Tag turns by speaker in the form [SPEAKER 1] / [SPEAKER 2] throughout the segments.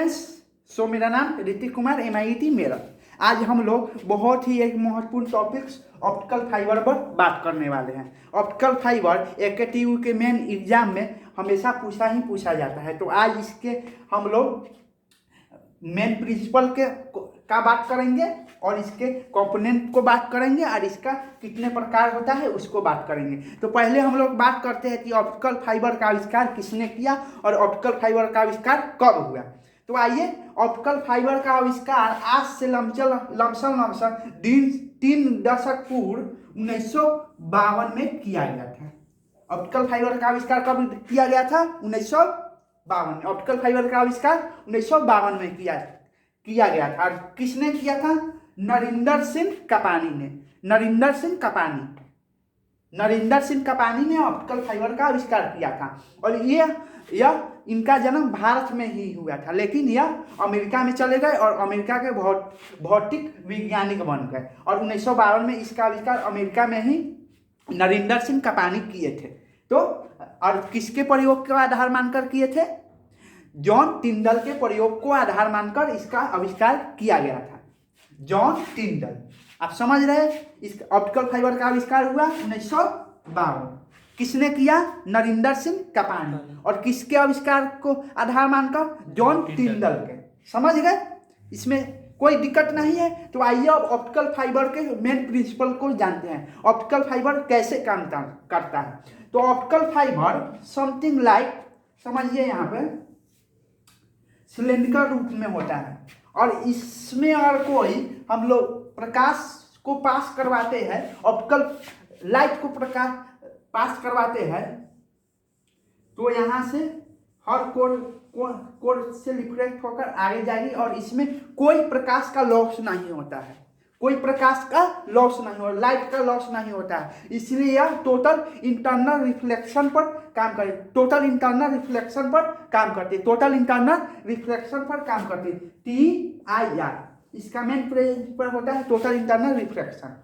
[SPEAKER 1] Friends, सो मेरा नाम Hrithik Kumar MIT Meerut. आज हम लोग बहुत ही एक महत्वपूर्ण टॉपिक्स ऑप्टिकल फाइबर पर बात करने वाले हैं। ऑप्टिकल फाइबर AKTU के मेन एग्जाम में हमेशा पूछा जाता है। तो आज इसके हम लोग मेन प्रिंसिपल का बात करेंगे और इसके कंपोनेंट को बात करेंगे और इसका कितने प्रकार होता है उसको बात करेंगे। तो पहले हम लोग बात करते हैं कि ऑप्टिकल फाइबर का आविष्कार किसने किया और ऑप्टिकल फाइबर का आविष्कार कब हुआ। तो आइए, ऑप्टिकल फाइबर का आविष्कार आज से लमसम 3 दशक पूर्व 1952 में किया गया था। ऑप्टिकल फाइबर का आविष्कार कब किया गया था? 1952 में। ऑप्टिकल फाइबर का आविष्कार 1952 में किया गया था। और किसने किया था? नरिंदर सिंह कपानी ने। नरिंदर सिंह कपानी ने ऑप्टिकल फाइबर का आविष्कार किया था। और यह इनका जन्म भारत में ही हुआ था, लेकिन यह अमेरिका में चले गए और अमेरिका के भौतिक वैज्ञानिक बन गए। और 1952 में इसका आविष्कार अमेरिका में ही नरिंदर सिंह कपानी किए थे। तो और किसके प्रयोग का आधार मानकर किए थे? जॉन टिंडल के प्रयोग को आधार मानकर इसका आविष्कार किया गया था। जॉन टिंडल, आप समझ रहे हैं, इस ऑप्टिकल फाइबर का आविष्कार हुआ 1952। किसने किया? नरिंदर सिंह कपानी। और किसके आविष्कार को आधार मानकर? जॉन टिंडल के। समझ गए? इसमें कोई दिक्कत नहीं है। तो आइए अब ऑप्टिकल फाइबर के मेन प्रिंसिपल को जानते हैं। ऑप्टिकल फाइबर कैसे काम करता है? तो ऑप्टिकल फाइबर समथिंग लाइक, समझिए यहाँ पे, सिलेंडरिकल रूप में होता है और इसमें और कोई हम लोग प्रकाश को पास करवाते हैं, ऑप्टिकल लाइट को प्रकाश पास करवाते हैं, तो यहाँ से हर कोर से रिफ्लेक्ट होकर आगे जाएगी और इसमें कोई प्रकाश का लॉस नहीं होता है। कोई प्रकाश का लॉस नहीं होता, लाइट का लॉस नहीं होता है। इसलिए यह टोटल इंटरनल रिफ्लेक्शन पर काम करती है। टोटल इंटरनल रिफ्लेक्शन पर काम करती है। TIR इसका मेन प्रिंसिपल होता है, टोटल इंटरनल रिफ्लेक्शन।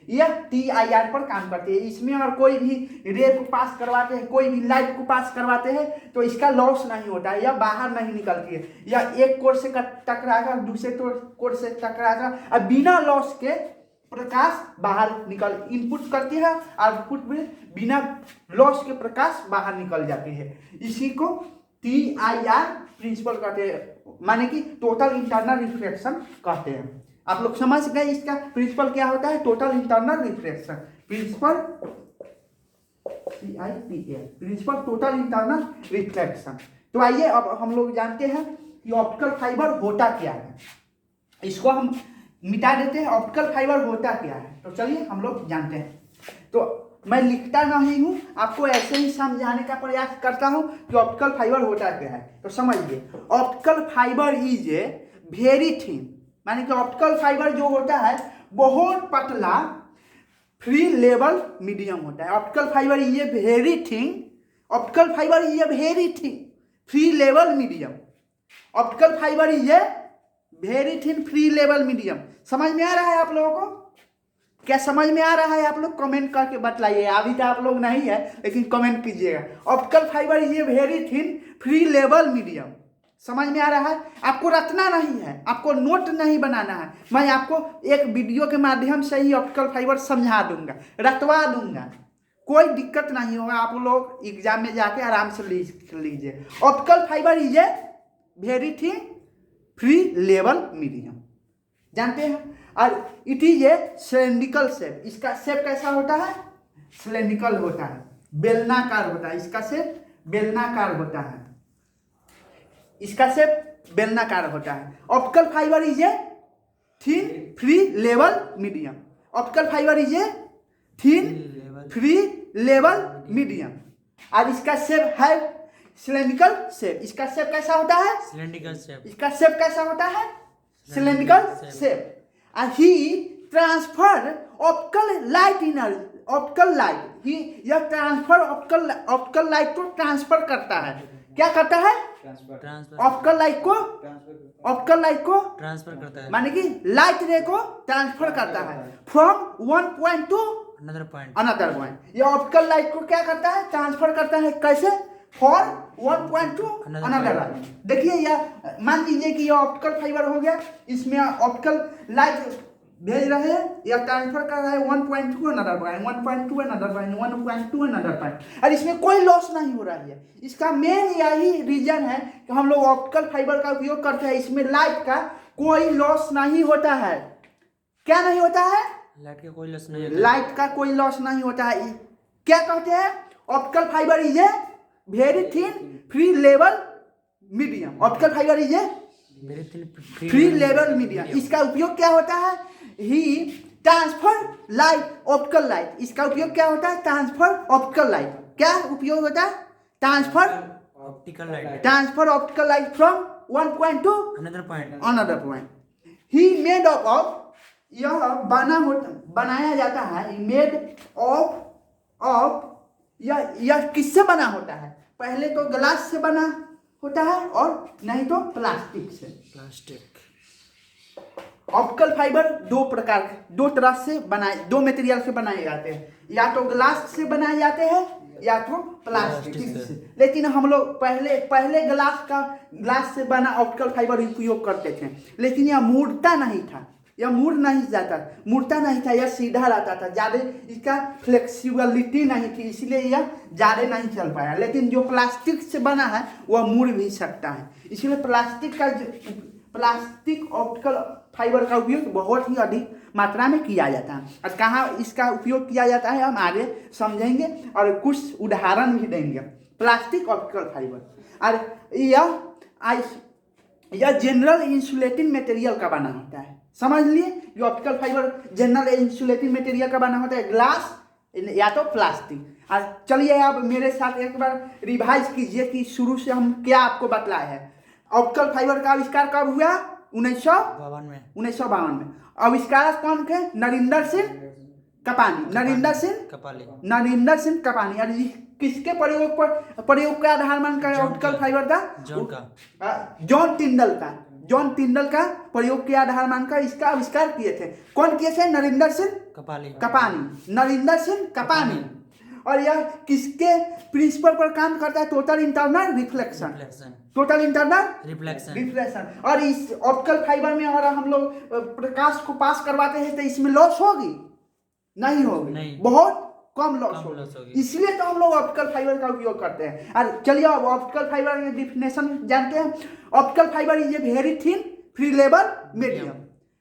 [SPEAKER 1] यह TIR पर काम करती है। इसमें और कोई भी रे को पास करवाते हैं, कोई भी लाइट को पास करवाते हैं, तो इसका लॉस नहीं होता है, यह बाहर नहीं निकलती है। यह एक कोर से टकराकर दूसरे कोर से टकराकर और बिना लॉस के प्रकाश बाहर इनपुट करती है, आउटपुट में बिना लॉस के प्रकाश बाहर निकल जाती है। इसी को TIR प्रिंसिपल कहते हैं, माने कि टोटल इंटरनल रिफ्लेक्शन कहते हैं। आप लोग समझ गए इसका प्रिंसिपल क्या होता है? Total internal reflection principle, CIPL principle total internal reflection. तो आइए अब हम लोग जानते हैं कि ऑप्टिकल फाइबर होता क्या है। इसको हम मिटा देते हैं। ऑप्टिकल फाइबर होता क्या है, तो चलिए हम लोग जानते हैं। तो मैं लिखता नहीं हूँ, आपको ऐसे ही समझाने का प्रयास करता हूँ कि ऑप्टिकल फाइबर होता क्या है। तो समझिए, optical fibre is a very thin, माने कि ऑप्टिकल फाइबर जो होता है बहुत पतला फ्री लेवल मीडियम होता है। Optical fibre is a very thin, optical fibre is a very thin free level medium. Optical fibre is a very thin free level medium. समझ में आ रहा है आप लोगों को? क्या समझ में आ रहा है? आप लोग कमेंट करके बतलाइए। अभी तो आप लोग नहीं है, लेकिन कमेंट कीजिएगा। Optical fibre is a very thin free level medium. समझ में आ रहा है? आपको रटना नहीं है, आपको नोट नहीं बनाना है। मैं आपको एक वीडियो के माध्यम से ही ऑप्टिकल फाइबर समझा दूंगा, रटवा दूंगा, कोई दिक्कत नहीं होगा। आप लोग एग्जाम में जाके आराम से लिख लीजिए। Optical fibre is a very thin free level medium, जानते हैं। और it is A cylindrical shape. इसका शेप कैसा होता है? सिलेंड्रिकल होता है, बेलनाकार होता है। इसका शेप बेलनाकार होता है, इसका शेप बेलनाकार होता है। Optical fibre is a thin free level medium. Optical fibre is a thin free level medium. और इसका शेप है सिलेंड्रिकल शेप। इसका शेप कैसा होता है? Cylindrical shape. इसका शेप कैसा होता है? Cylindrical shape. And he transfer optical light energy, optical light यह ट्रांसफर ऑप्टिकल लाइट को ट्रांसफर करता है। क्या करता है? ऑप्टिकल लाइट को ट्रांसफर करता है, माने कि लाइट रे को ट्रांसफर करता है from one point two another point. ये ऑप्टिकल लाइट को क्या करता है? ट्रांसफर करता है। कैसे? For 1.2 another light. देखिए यह मान लीजिए कि यह ऑप्टिकल फाइबर हो गया, इसमें ऑप्टिकल लाइट भेज रहे हैं या ट्रांसफर कर रहे हैं 1.2 another point, 1.2 another point, 1.2 another point, और इसमें कोई लॉस नहीं हो रहा है। इसका मेन यही रीजन है कि हम लोग ऑप्टिकल फाइबर का उपयोग करते हैं, इसमें लाइट का कोई लॉस नहीं होता है। क्या नहीं होता है?
[SPEAKER 2] लाइट का कोई लॉस नहीं होता।
[SPEAKER 1] लाइट का कोई लॉस नहीं होता है। क्या कहते हैं? Optical fibre is a very thin free level medium. Optical fibre is a
[SPEAKER 2] very thin
[SPEAKER 1] free level medium. इसका उपयोग क्या होता है? ही ट्रांसफर लाइट, ऑप्टिकल लाइट। इसका उपयोग क्या होता है? Transfer optical light. क्या उपयोग होता है? Transfer
[SPEAKER 2] optical light,
[SPEAKER 1] transfer optical light from 1.2 another point. He made of, यह बनाया जाता है, मेड ऑफ यह किससे बना होता है? पहले तो ग्लास से बना होता है और नहीं तो प्लास्टिक से।
[SPEAKER 2] प्लास्टिक।
[SPEAKER 1] ऑप्टिकल फाइबर दो तरह से बनाए, दो मटेरियल से बनाए जाते हैं, या तो ग्लास से बनाए जाते हैं या तो प्लास्टिक से। लेकिन हम लोग पहले ग्लास से बना ऑप्टिकल फाइबर उपयोग करते थे, लेकिन यह मुड़ता नहीं था, यह मुड़ता नहीं था, यह सीधा रहता था, ज़्यादा इसका फ्लेक्सिबिलिटी नहीं थी, इसलिए यह ज़्यादा नहीं चल पाया। लेकिन जो प्लास्टिक से बना है वह मुड़ भी सकता है, इसलिए प्लास्टिक ऑप्टिकल फाइबर का उपयोग बहुत ही अधिक मात्रा में किया जाता है। और कहाँ इसका उपयोग किया जाता है हम आगे समझेंगे और कुछ उदाहरण भी देंगे। प्लास्टिक ऑप्टिकल फाइबर और यह जनरल इंसुलेटिंग मटेरियल का बना होता है। समझ लिए, ये optical fibre general insulating material का बना होता है, ग्लास या तो प्लास्टिक। और चलिए आप मेरे साथ एक बार रिवाइज कीजिए कि शुरू से हम क्या आपको बतलाए हैं। ऑप्टिकल फाइबर का आविष्कार कब हुआ? 1952 में। आविष्कार कौन थे? नरेंद्र सिंह कपानी। और किसके प्रयोग का आधार मानकर ऑप्टिकल फाइबर था? जॉन टिंडल का प्रयोग के आधार मानकर इसका आविष्कार किए थे। कौन किए थे? नरेंद्र सिंह कपानी। और यह किसके प्रिंसिपल पर काम करता है? Total internal reflection. और इस ऑप्टिकल फाइबर में अगर हम लोग प्रकाश को पास करवाते हैं तो इसमें लॉस होगी? नहीं होगी, बहुत कम लॉस होगी। इसलिए तो हम लोग ऑप्टिकल फाइबर का उपयोग करते हैं। और चलिए अब ऑप्टिकल फाइबर की डिफिनेशन जानते हैं। Optical fibre is a very thin free level medium,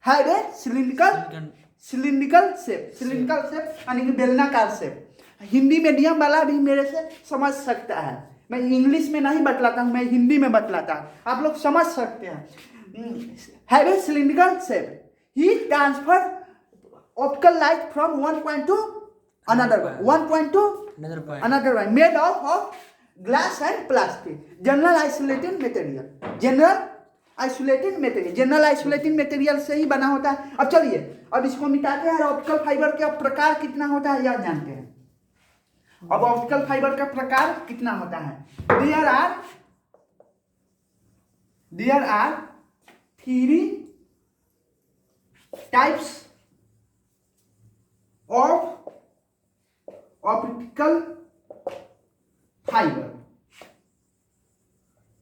[SPEAKER 1] have a cylindrical shape यानी कि बेलनाकार शेप। हिंदी मीडियम वाला भी मेरे से समझ सकता है, मैं इंग्लिश में नहीं बतलाता हूँ, मैं हिंदी में बतलाता हूँ, आप लोग समझ सकते हैं। Have a cylindrical shape, he transfer optical light from 1.2 another one made of glass and plastic, general isolated material से ही बना होता है। अब चलिए अब इसको मिटाते हैं। ऑप्टिकल फाइबर का प्रकार कितना होता है यह जानते हैं। अब ऑप्टिकल फाइबर का प्रकार कितना होता है? There are 3 types of optical fibre.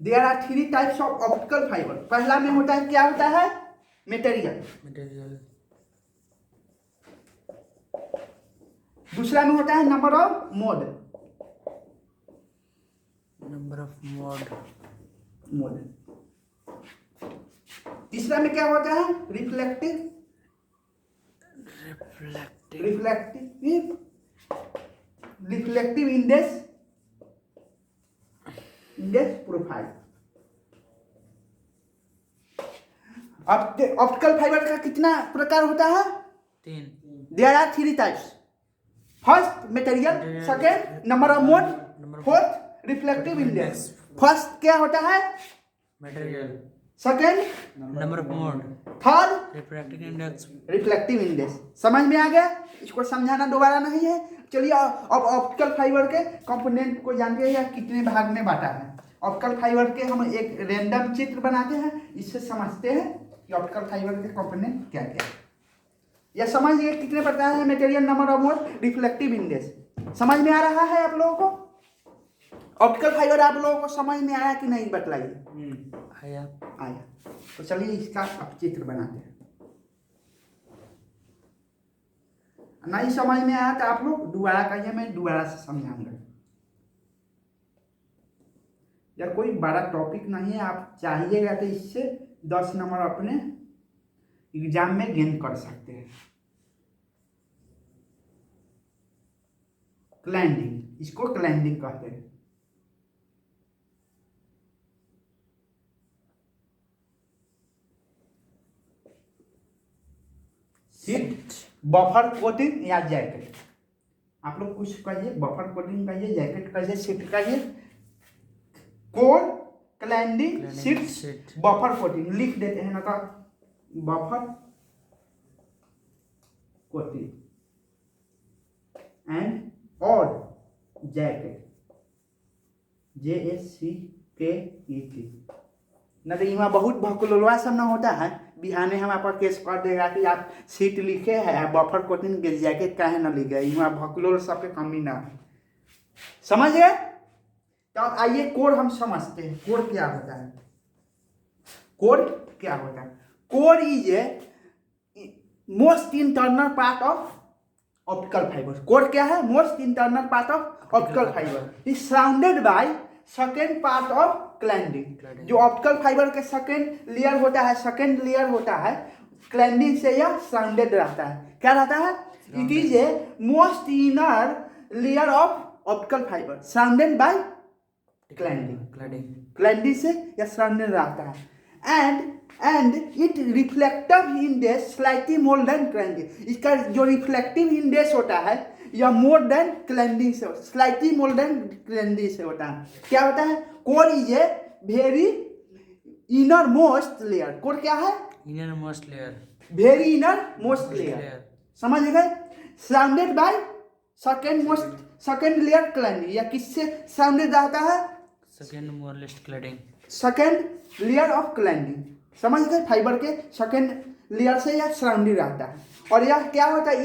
[SPEAKER 1] There are 3 types of optical fibre. पहला में होता है, क्या होता है? मटेरियल। दूसरा में होता है नंबर ऑफ मोड। तीसरा में क्या होता है? Reflective index profile. अब ऑप्टिकल फाइबर का कितना प्रकार होता है?
[SPEAKER 2] 3।
[SPEAKER 1] There are 3 types. First material, second number of mode, fourth reflective index. First क्या होता है?
[SPEAKER 2] Material.
[SPEAKER 1] Second
[SPEAKER 2] number of mode,
[SPEAKER 1] third
[SPEAKER 2] reflective index.
[SPEAKER 1] समझ में आ गया? इसको समझाना दोबारा नहीं है। चलिए अब ऑप्टिकल फाइबर के कंपोनेंट को जानते हैं कितने भाग में बांटा है। ऑप्टिकल फाइबर के हम एक रैंडम चित्र बनाते हैं, इससे समझते हैं कि ऑप्टिकल फाइबर के कंपोनेंट क्या क्या है। यह समझिए कितने प्रकार है? Material, number of mode, reflective index. समझ में आ रहा है आप लोगों को? ऑप्टिकल फाइबर आप लोगों को समझ में आया कि नहीं, बतलाइए।
[SPEAKER 2] आया।
[SPEAKER 1] आया। तो चलिए इसका अब चित्र बनाते हैं। नहीं समझ में आया तो आप लोग दोबारा कहिए, मैं दोबारा से समझाऊंगा। या कोई बड़ा टॉपिक नहीं है, आप चाहिएगा तो इससे 10 नंबर अपने एग्जाम में गेन कर सकते हैं। क्लैंडिंग, इसको क्लैंडिंग कहते हैं। सीट, बफर कोटिंग या जैकेट, आप लोग कुछ कहिए, बफर कोटिंग कहिए, जैकेट कहिए, सीट कहिए, कोर, क्लैंडिंग, सीट, बफर कोटिंग लिख देते हैं ना, तो बफर कोटिंग एंड और जैकेट, JACKET। न तो यहाँ बहुत भकुलवा सब ना होता है, बिहाने हम आपका केस कर देगा कि आप सीट लिखे है, बफर कोटिंग के जैकेट काहे ना लिखे, यहाँ भकुलोल सब पे कमी ना है। समझ गए? तो अब आइए कोर हम समझते हैं। कोर क्या होता है? कोर क्या होता है? Core is a most internal part of optical fibre. Core क्या है? Most internal part of optical fibre is surrounded by second part of cladding. जो ऑप्टिकल फाइबर के सेकेंड लेयर होता है, सेकेंड लेयर होता है, क्लैंडिंग से यह सराउंडेड रहता है। क्या रहता है? It is a most inner layer of optical fibre surrounded by cladding से यह सराउंडेड रहता है। And it reflective index slightly more than cladding. इसका जो रिफ्लेक्टिव इंडेक्स होता है या मोर देन क्लैंडिंग से, स्लाइटली मोर देन क्लैंडिंग से होता है। क्या होता है? Core is a very innermost layer. Core क्या है?
[SPEAKER 2] Innermost layer,
[SPEAKER 1] very innermost layer. समझ गए? Surrounded by second layer cladding, या किससे सराउंडेड रहता है?
[SPEAKER 2] Second most cladding,
[SPEAKER 1] second layer of cladding. समझ गए? फाइबर के सेकेंड लेयर से यह सराउंडेड रहता है। और यह क्या होता है?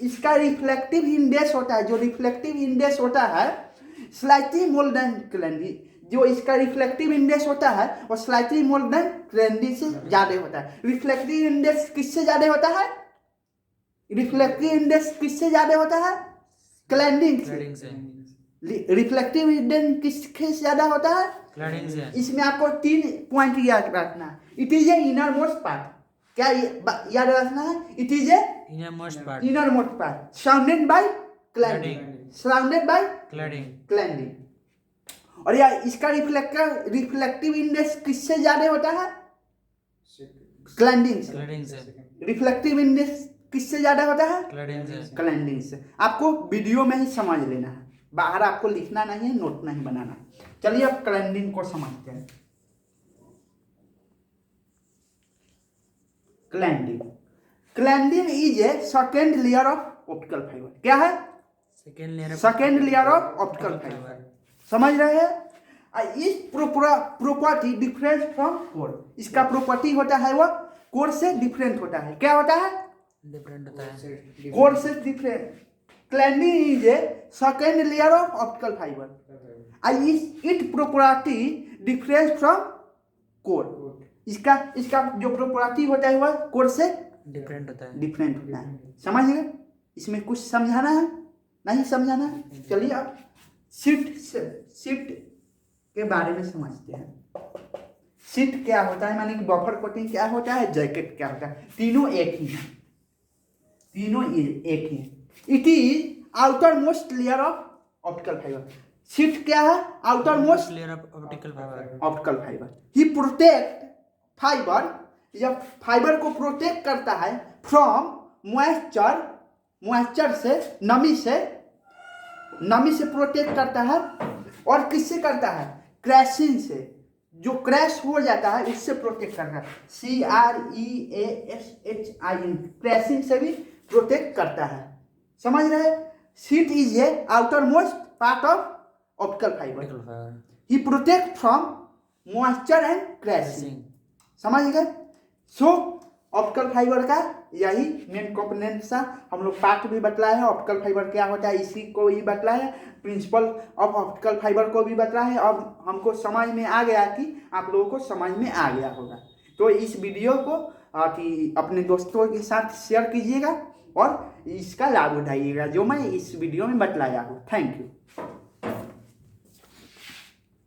[SPEAKER 1] इसका रिफ्लेक्टिव इंडेक्स होता है, जो रिफ्लेक्टिव इंडेक्स होता है स्लाइटली मोर देन क्लैंडिंग। जो इसका रिफ्लेक्टिव इंडेक्स होता है वो स्लाइटली मोर देन क्लैंडिंग से ज़्यादा होता है। रिफ्लेक्टिव इंडेक्स किससे ज़्यादा होता है? रिफ्लेक्टिव इंडेक्स किससे ज़्यादा होता है? क्लैंडिंग से। रिफ्लेक्टिव इंडेक्स किससे ज़्यादा होता है?
[SPEAKER 2] क्लैडिंग से।
[SPEAKER 1] इसमें आपको 3 पॉइंट याद रखना है। It is a innermost part. क्या याद रखना है? It is a
[SPEAKER 2] innermost part,
[SPEAKER 1] innermost part surrounded by cladding, surrounded by cladding. और यह इसका रिफ्लेक्टिव इंडेक्स किससे ज्यादा होता है? क्लैंडिंग से। रिफ्लेक्टिव इंडेक्स किससे ज्यादा होता है? क्लैंडिंग से। आपको वीडियो में ही समझ लेना है, बाहर आपको लिखना नहीं है, नोट नहीं बनाना। चलिए अब क्लैंडिंग को समझते हैं। Cladding is a second layer of optical fibre. क्या है? Second layer of optical fibre. समझ रहे हैं? इस प्रॉपर्टी डिफरेंट फ्रॉम कोर। इसका प्रॉपर्टी होता है वह कोर से डिफरेंट होता है। क्या होता है?
[SPEAKER 2] डिफरेंट होता है,
[SPEAKER 1] कोर से different. Cladding is a second layer of optical fibre. It property difference from core. इसका जो प्रॉपर्टी होता है वह कोर से
[SPEAKER 2] डिफरेंट होता
[SPEAKER 1] है। समझ गए? इसमें कुछ समझाना है? नहीं समझाना है? चलिए अब शिफ्ट के बारे में समझते हैं। शिफ्ट क्या होता है, माने कि बफर कोटिंग क्या होता है, जैकेट क्या होता है, तीनों एक ही है। It is outer most layer of optical fibre. Shift क्या है? Outer most
[SPEAKER 2] layer of optical
[SPEAKER 1] fibre. He protect fibre, या फाइबर को प्रोटेक्ट करता है फ्रॉम मॉइस्चर से, नमी से प्रोटेक्ट करता है। और किससे करता है? क्रैशिंग से। जो क्रैश हो जाता है उससे प्रोटेक्ट करता है। CREASHIN, क्रैशिंग से भी प्रोटेक्ट करता है। समझ रहे? Sheet is a outer most part of optical fibre. He protect from moisture and crashing. समझ गए? सो ऑप्टिकल फाइबर का यही मेन कंपोनेंट सा हम लोग पार्ट भी बतलाए हैं। ऑप्टिकल फाइबर क्या होता है इसी को ही बतलाया है, प्रिंसिपल ऑफ ऑप्टिकल फाइबर को भी बतलाया है। अब हमको समझ में आ गया कि आप लोगों को समझ में आ गया होगा। तो इस वीडियो को कि अपने दोस्तों के साथ शेयर कीजिएगा और इसका लाभ उठाइएगा जो मैं इस वीडियो में बतलाया हूँ। Thank you.